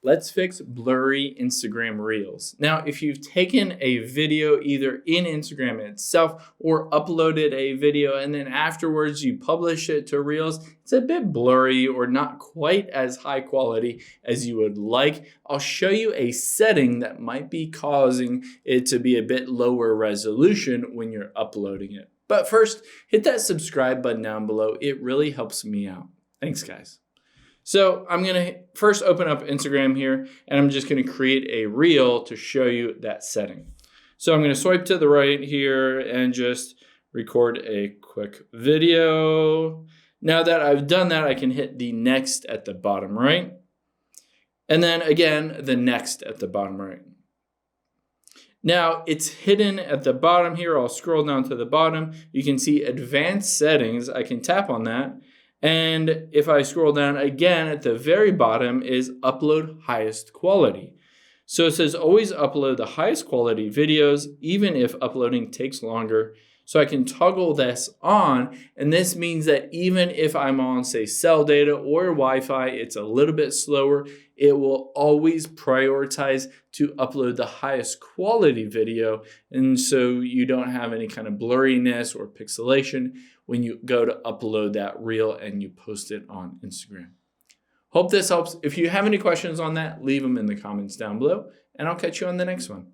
Let's fix blurry Instagram Reels. Now, if you've taken a video either in Instagram itself or uploaded a video and then afterwards you publish it to Reels, it's a bit blurry or not quite as high quality as you would like. I'll show you a setting that might be causing it to be a bit lower resolution when you're uploading it. But first, hit that subscribe button down below. It really helps me out. Thanks, guys. So I'm going to first open up Instagram here, and I'm just going to create a reel to show you that setting. So I'm going to swipe to the right here and just record a quick video. Now that I've done that, I can hit the next at the bottom right. And then again, the next at the bottom right. Now it's hidden at the bottom here. I'll scroll down to the bottom. You can see advanced settings. I can tap on that. And if I scroll down again at the very bottom is upload highest quality. So it says always upload the highest quality videos, even if uploading takes longer. So I can toggle this on, and this means that even if I'm on, say, cell data or Wi-Fi, it's a little bit slower, it will always prioritize to upload the highest quality video, and so you don't have any kind of blurriness or pixelation when you go to upload that reel and you post it on Instagram. Hope this helps. If you have any questions on that, leave them in the comments down below, and I'll catch you on the next one.